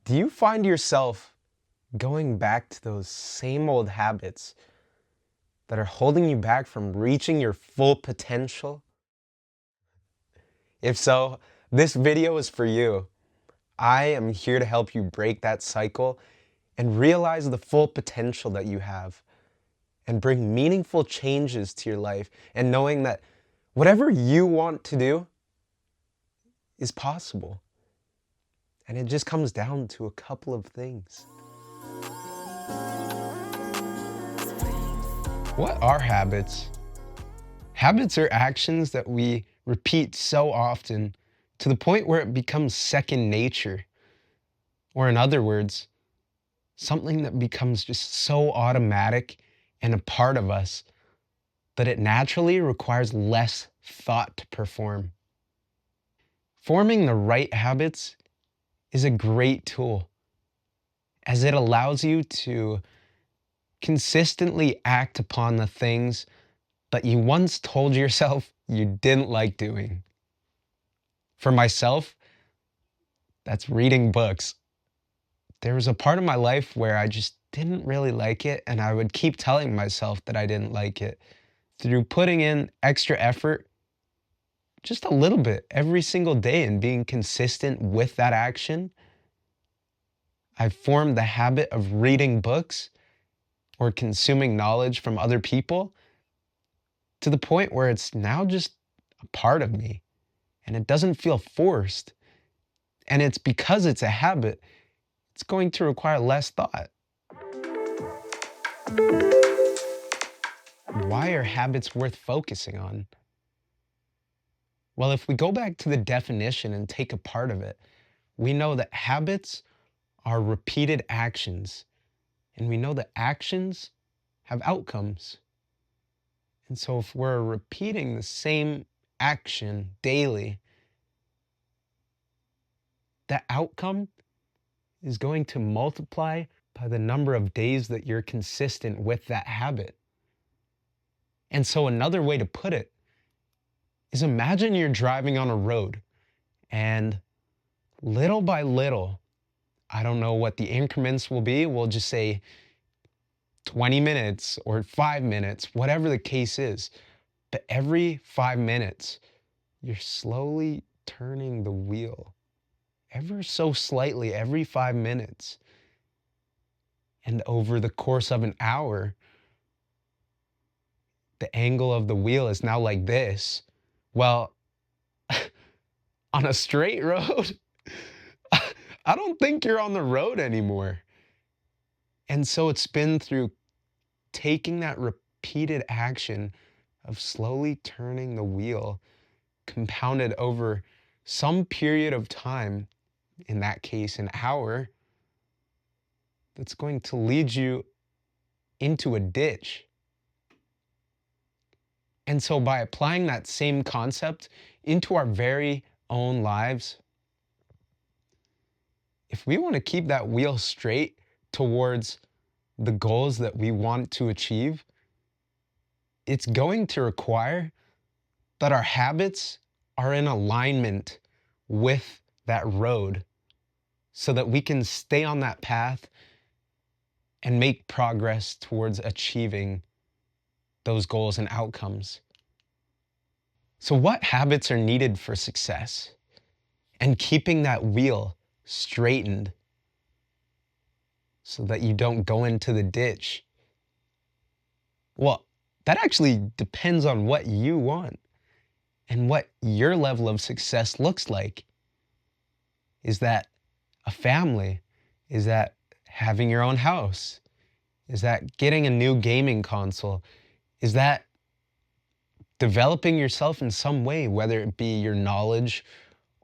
Do you find yourself going back to those same old habits that are holding you back from reaching your full potential? If so, this video is for you. I am here to help you break that cycle and realize the full potential that you have and bring meaningful changes to your life, and knowing that whatever you want to do is possible. And it just comes down to a couple of things. What are habits? Habits are actions that we repeat so often to the point where it becomes second nature. Or in other words, something that becomes just so automatic and a part of us that it naturally requires less thought to perform. Forming the right habits is a great tool, as it allows you to consistently act upon the things that you once told yourself you didn't like doing. For myself, that's reading books. There was a part of my life where I just didn't really like it, and I would keep telling myself that I didn't like it. Through putting in extra effort, just a little bit every single day, and being consistent with that action, I've formed the habit of reading books or consuming knowledge from other people to the point where it's now just a part of me and it doesn't feel forced. And it's because it's a habit, it's going to require less thought. Why are habits worth focusing on? Well, if we go back to the definition and take a part of it, we know that habits are repeated actions, and we know that actions have outcomes. And so if we're repeating the same action daily, that outcome is going to multiply by the number of days that you're consistent with that habit. And so another way to put it is, imagine you're driving on a road and little by little, I don't know what the increments will be, we'll just say 20 minutes or 5 minutes, whatever the case is. But every 5 minutes, you're slowly turning the wheel, ever so slightly, every 5 minutes. And over the course of an hour, the angle of the wheel is now like this. Well, on a straight road, I don't think you're on the road anymore. And so it's been through taking that repeated action of slowly turning the wheel, compounded over some period of time, in that case an hour, that's going to lead you into a ditch. And so by applying that same concept into our very own lives, if we want to keep that wheel straight towards the goals that we want to achieve, it's going to require that our habits are in alignment with that road so that we can stay on that path and make progress towards achieving those goals and outcomes. So what habits are needed for success and keeping that wheel straightened so that you don't go into the ditch? Well, that actually depends on what you want and what your level of success looks like. Is that a family? Is that having your own house? Is that getting a new gaming console? Is that developing yourself in some way, whether it be your knowledge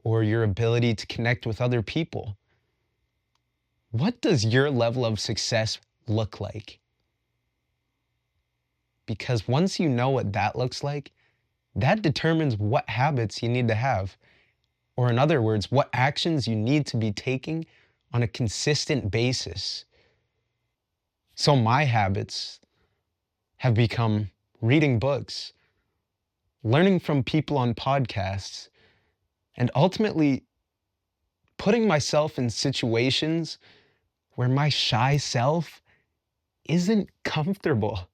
or your ability to connect with other people? What does your level of success look like? Because once you know what that looks like, that determines what habits you need to have. Or in other words, what actions you need to be taking on a consistent basis. So my habits have become reading books, learning from people on podcasts, and ultimately putting myself in situations where my shy self isn't comfortable.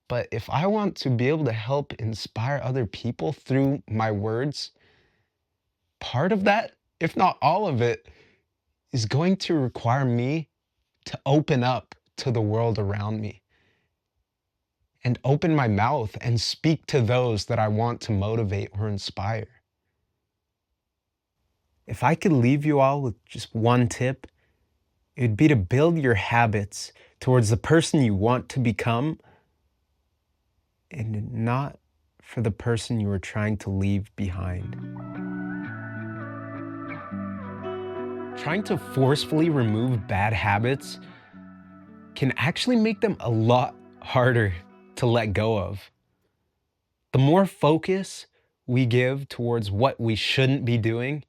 But if I want to be able to help inspire other people through my words, part of that, if not all of it, is going to require me to open up to the world around me and open my mouth and speak to those that I want to motivate or inspire. If I could leave you all with just one tip, it would be to build your habits towards the person you want to become and not for the person you are trying to leave behind. Trying to forcefully remove bad habits can actually make them a lot harder to let go of. The more focus we give towards what we shouldn't be doing,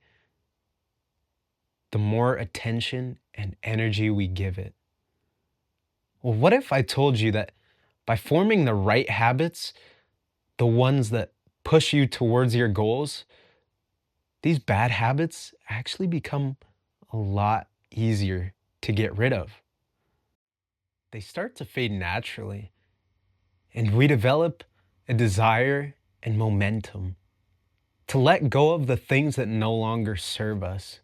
the more attention and energy we give it. Well, what if I told you that by forming the right habits, the ones that push you towards your goals, these bad habits actually become a lot easier to get rid of. They start to fade naturally, and we develop a desire and momentum to let go of the things that no longer serve us.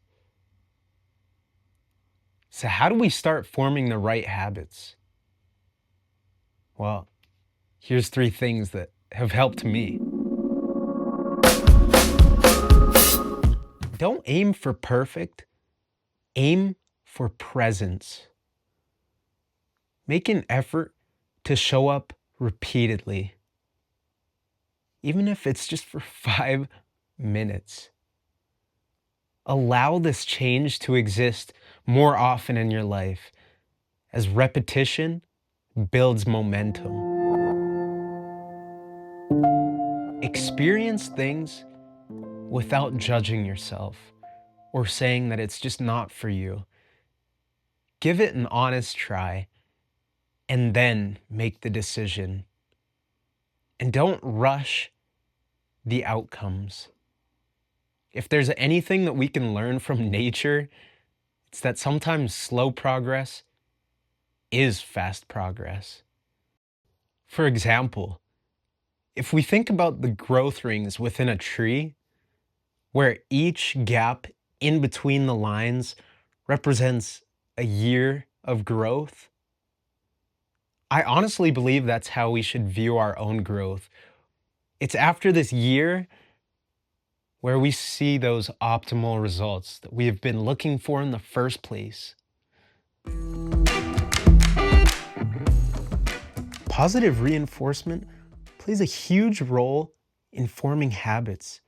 So, how do we start forming the right habits? Well, here's 3 things that have helped me. Don't aim for perfect, aim for presence. Make an effort to show up repeatedly, even if it's just for 5 minutes. Allow this change to exist more often in your life, as repetition builds momentum. Experience things without judging yourself or saying that it's just not for you. Give it an honest try and then make the decision. And don't rush the outcomes. If there's anything that we can learn from nature, it's that sometimes slow progress is fast progress. For example, if we think about the growth rings within a tree, where each gap in between the lines represents a year of growth, I honestly believe that's how we should view our own growth. It's after this year where we see those optimal results that we have been looking for in the first place. Positive reinforcement plays a huge role in forming habits,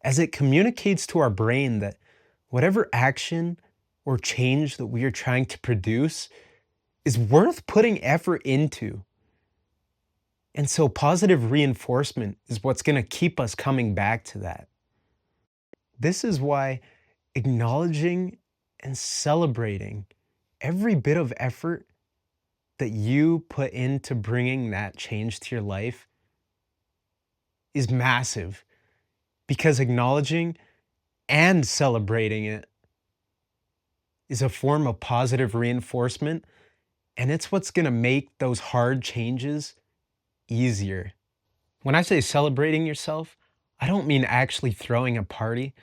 as it communicates to our brain that whatever action or change that we are trying to produce is worth putting effort into. And so positive reinforcement is what's going to keep us coming back to that. This is why acknowledging and celebrating every bit of effort that you put into bringing that change to your life is massive, because acknowledging and celebrating it is a form of positive reinforcement, and it's what's going to make those hard changes easier. When I say celebrating yourself, I don't mean actually throwing a party,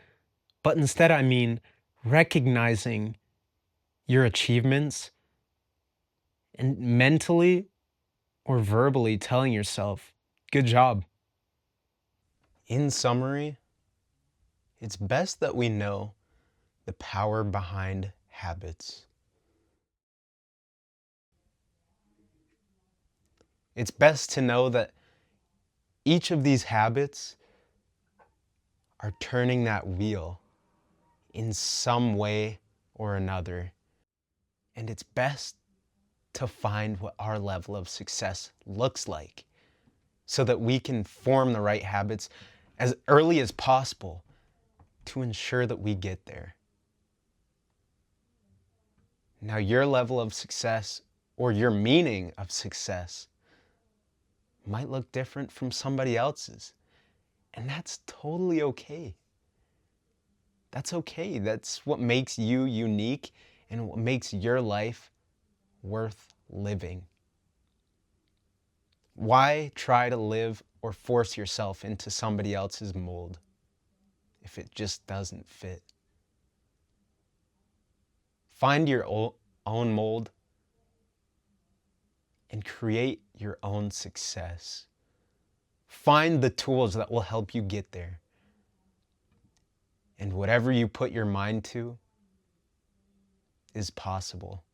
but instead I mean recognizing your achievements and mentally or verbally telling yourself, good job. In summary, it's best that we know the power behind habits. It's best to know that each of these habits are turning that wheel in some way or another. And it's best to find what our level of success looks like so that we can form the right habits as early as possible to ensure that we get there. Now, your level of success or your meaning of success might look different from somebody else's, and that's totally okay. That's okay. That's what makes you unique and what makes your life worth living. Why try to live or force yourself into somebody else's mold if it just doesn't fit? Find your own mold and create your own success. Find the tools that will help you get there. And whatever you put your mind to is possible.